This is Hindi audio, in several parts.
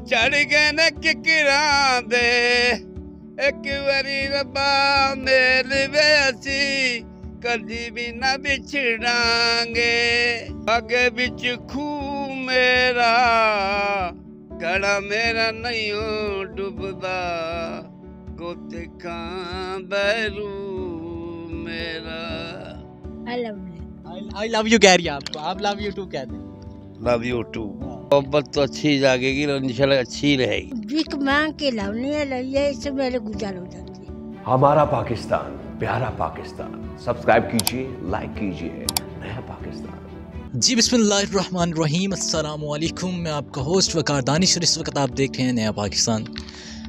चढ़ गए न किकरां दे एक बारी रब्बा मेल वे असी कदी भी ना बिछड़ांगे अगे बिच खूह मेरा घड़ा मेरा नहीं डुबदा गोते खां बैरू मेरा। आई लव यू कह रही है आपको, आप लव यू टू कहते हैं। Love you too. मोहब्बत तो अच्छी जागेगी और इंशाल्लाह अच्छी रहेगी। भीख मांग के लाने लगे इससे मेरे गुजार हो जाती है। हमारा पाकिस्तान, प्यारा पाकिस्तान। सब्सक्राइब कीजिए, लाइक कीजिए। नया पाकिस्तान। जी बिस्मिल्लाहिर्रहमानिर्रहीम, अस्सलाम वालेकुम। मैं आपका होस्ट वकार दानिश और इस वक्त आप देख रहे हैं नया पाकिस्तान।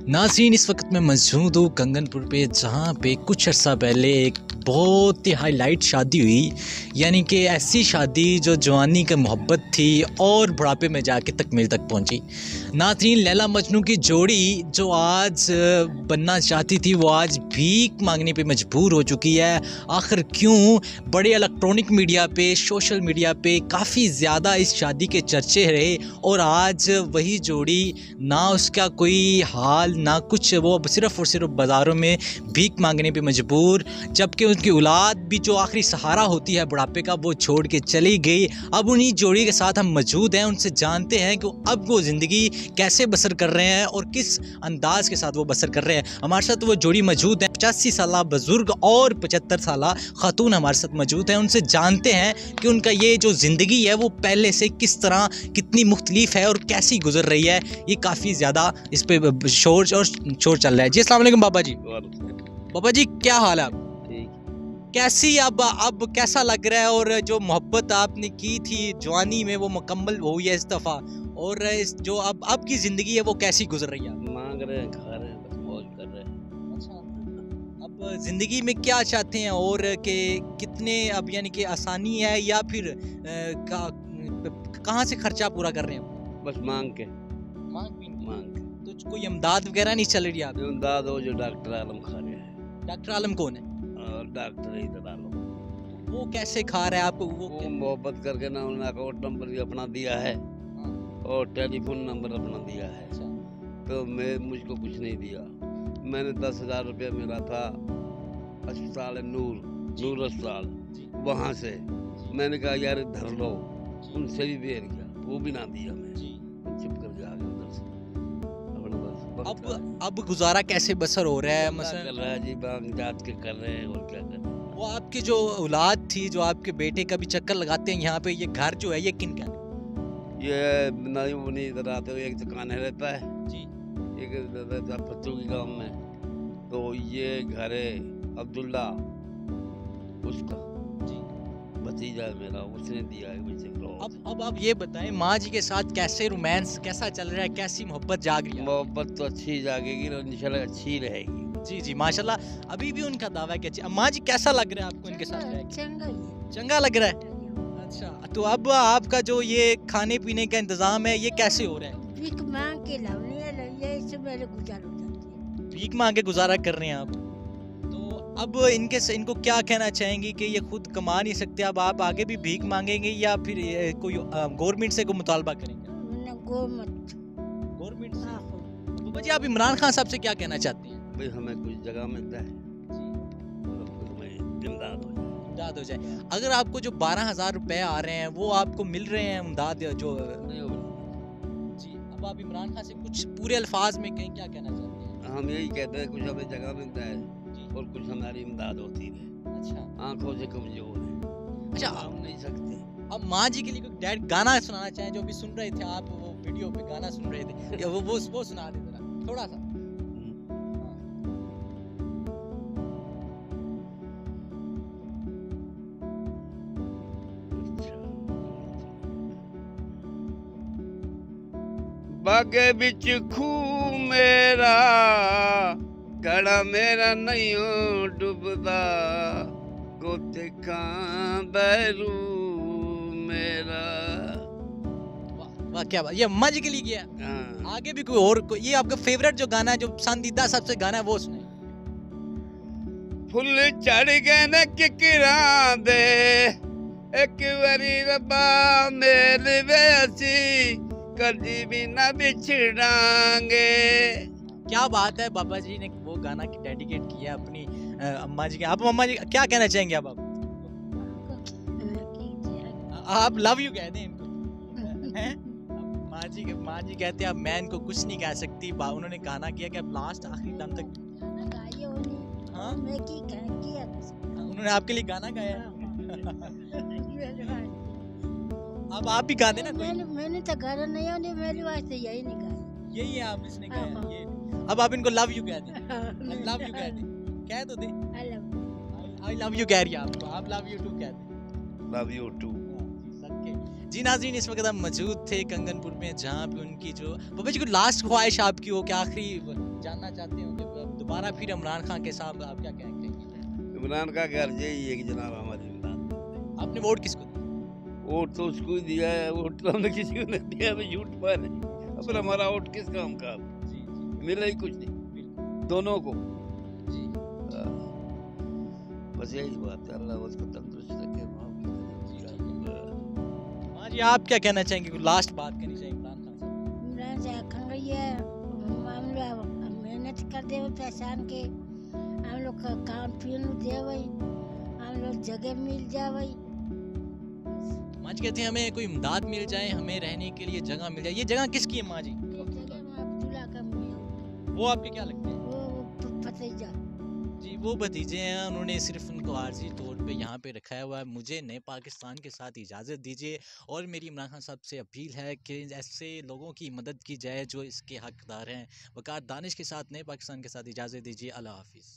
नाज़रीन, इस वक्त मैं मौजूद हूँ कंगनपुर पे, जहाँ पे कुछ अर्सा पहले एक बहुत ही हाईलाइट शादी हुई, यानी कि ऐसी शादी जो जवानी की मोहब्बत थी और बुढ़ापे में जाके तकमील तक पहुँची। नाज़रीन, लैला मजनू की जोड़ी जो आज बनना चाहती थी वो आज भीख मांगने पे मजबूर हो चुकी है। आखिर क्यों? बड़े इलेक्ट्रॉनिक मीडिया पे, सोशल मीडिया पे काफ़ी ज़्यादा इस शादी के चर्चे रहे और आज वही जोड़ी ना उसका कोई हाल ना कुछ, वो सिर्फ़ और सिर्फ बाज़ारों में भीख मांगने पे मजबूर, जबकि उनकी औलाद भी जो आखिरी सहारा होती है बुढ़ापे का वो छोड़ के चली गई। अब उन्हीं जोड़ी के साथ हम मौजूद हैं, उनसे जानते हैं कि अब वो ज़िंदगी कैसे बसर कर रहे हैं और किस अंदाज के साथ वो बसर कर रहे हैं। हमारे साथ वो जोड़ी मौजूद है, 85 साल बुजुर्ग और 75 साल खातून हमारे साथ मौजूद हैं। उनसे जानते हैं कि उनका ये जो ज़िंदगी है वो पहले से किस तरह, कितनी मुख्तलिफ है और कैसी गुजर रही है। ये काफ़ी ज़्यादा इस पर शोर चल रहा है। जी अस्सलाम वालेकुम बाबा जी। बाबा जी क्या हाल है? कैसी अब कैसा लग रहा है? और जो मोहब्बत आपने की थी जवानी में वो मुकम्मल हुई है इस दफ़ा, और इस जो अब की ज़िंदगी है वो कैसी गुजर रही है? मांग रहे हैं, खा रहे हैं, बस मौज कर रहे हैं। अच्छा, अब ज़िंदगी में क्या चाहते हैं और कि कितने, अब यानी कि आसानी है या फिर कहाँ से खर्चा पूरा कर रहे हैं? बस मांग के तो कोई इमदाद वगैरह नहीं चल रही? आप इमदाद हो जो डॉक्टर आलम खा रहे हैं। डॉक्टर आलम कौन है? डॉक्टर इधर आलम। वो कैसे खा रहा है आपको? वो मोहब्बत करके ना उन्होंने अकाउंट नंबर भी अपना दिया है और टेलीफोन नंबर अपना दिया है। तो मैं मुझको कुछ नहीं दिया। मैंने 10,000 रुपया मिला था अस्पताल नूर अस्पताल, वहाँ से मैंने कहा यार धर लो, उनसे भी बेर गया, वो भी ना दिया। मैं चुप करके आ गया उधर से। अब गुजारा कैसे बसर हो रहा है? मसला कर रहा है जी, बांग जात के कर रहे हैं और क्या कर रहे हैं। वो आपकी जो औलाद थी, जो आपके बेटे का भी चक्कर लगाते हैं यहाँ पे, ये घर जो है ये किन का? ये नहीं वो नहीं इधर आते हुए, एक दुकान है रहता है जी, एक पत्तू की गांव में, तो ये घर है अब्दुल्ला उसका जी, भतीजा है मेरा, उसने दिया है मुझे। अब आप ये बताएं, माँ जी के साथ कैसे रोमांस कैसा चल रहा है, कैसी मोहब्बत जाग रही है? मोहब्बत तो अच्छी जागेगी और इंशाल्लाह अच्छी रहेगी। जी जी माशाल्लाह, अभी भी उनका दावा है कि अच्छी। माँ जी कैसा लग रहा है आपको इनके साथ रह के? चंगा लग रहा है। अच्छा, तो अब आपका जो ये खाने पीने का इंतजाम है ये कैसे हो रहा है? भीख मांग के लाने लगे इससे मेरे गुजार हो जाती है। भीख मांग के गुजारा कर रहे हैं आप, तो अब इनको क्या कहना चाहेंगे कि ये खुद कमा नहीं सकते, अब आप आगे भी भीख मांगेंगे या फिर कोई गवर्नमेंट से कोई मुतालबा करेंगे? गवर्नमेंट से। तो भाई आप इमरान खान साहब से क्या कहना चाहते हैं? भाई हमें कुछ जगह मिलता है, इमदाद हो जाए। अगर आपको जो 12,000 रुपए आ रहे हैं वो आपको मिल रहे हैं इमदाद जो नहीं हो जी, अब आप इमरान खान से कुछ पूरे अल्फाज में कहीं क्या कहना चाहते हैं? हम यही कहते हैं कुछ हमें जगह मिलता है और कुछ हमारी इमदाद होती है। अच्छा, आंखों से कमजोर है, अच्छा, हम नहीं सकते। अब माँ जी के लिए कोई डैड गाना सुनाना चाहें, जो भी सुन रहे थे आप, वो वीडियो पे गाना सुन रहे थे, या वो सुना दे जरा थोड़ा सा। बागे बिच खूह मेरा घड़ा मेरा नहीं डुबदा गोते खां बैरू मेरा। वाह क्या बात, ये अम्मा जी के लिए किया। हाँ। आगे भी कोई ये आपका फेवरेट जो गाना है, जो पसंदीदा सबसे गाना है, वो सुने। फुल चढ़ गए न किकरां दे एक बारी रब्बा मेल वे असी कभी भी न बिछड़ांगे। क्या बात है, बाबा जी ने वो गाना डेडिकेट किया अपनी अम्मा जी के। आप अम्मा जी क्या कहना चाहेंगे आप आप लव यू कह दें इनको हैं? माँ जी कहते हैं अब मैं इनको कुछ नहीं कह सकती। उन्होंने गाना किया कि अब लास्ट आखिरी दम तक। हाँ उन्होंने आपके लिए गाना गाया है। अब आप भी गा देना कोई। मैंने तो गाना नहीं होने मेरी वास्ते यही नहीं गाया। यही है आप इसने गाया हाँ। ये। अब आप इनको लव यू कह दें। लव यू कह दें, कह तो दे। आई लव यू कह रही है आपको, आप लव यू टू कह दें। Love you to. जी नाज़रीन, इस वक्त हम मौजूद थे कंगनपुर में, जहाँ पे उनकी जो बाबा जी को लास्ट ख्वाहिश आपकी हो, क्या आखिरी जानना चाहते हो कि दोबारा फिर इमरान खान के साथ आप क्या कहेंगे? इमरान का घर यही है कि जनाब हमारे इमरान। आपने वोट किसको दिया? वोट तो उसको ही दिया है, वोट तो हमने किसी को नहीं दिया, हमें झूठ पर है। अब हमारा वोट किस काम का? जी जी मिला ही कुछ नहीं दोनों को। जी। बस यही बात है, अल्लाह उसको तंदुरुस्त रखे। हाँ जी, आप क्या कहना चाहेंगे? लास्ट बात कहनी चाहिए इमरान खान से। इमरान से आखन ये मामला मेहनत कर दे पहचान के, हम लोग का काम पीन दे वही, हम लोग जगह मिल जाए। माँ जी कहते हैं हमें कोई इमदाद मिल जाए, हमें रहने के लिए जगह मिल जाए। ये जगह किसकी है माँ जी? ये जगह में अब्दुल्ला का मियाँ, वो आपके क्या लगते हैं? वो भतीजा। जी वो भतीजे हैं, उन्होंने सिर्फ उनको आर्जी तौर पे यहाँ पे रखा हुआ है। मुझे नए पाकिस्तान के साथ इजाज़त दीजिए, और मेरी इमरान खान साहब से अपील है कि ऐसे लोगों की मदद की जाए जो इसके हकदार हैं। वकार दानिश के साथ नए पाकिस्तान के साथ इजाज़त दीजिए। अल्लाह हाफिज़।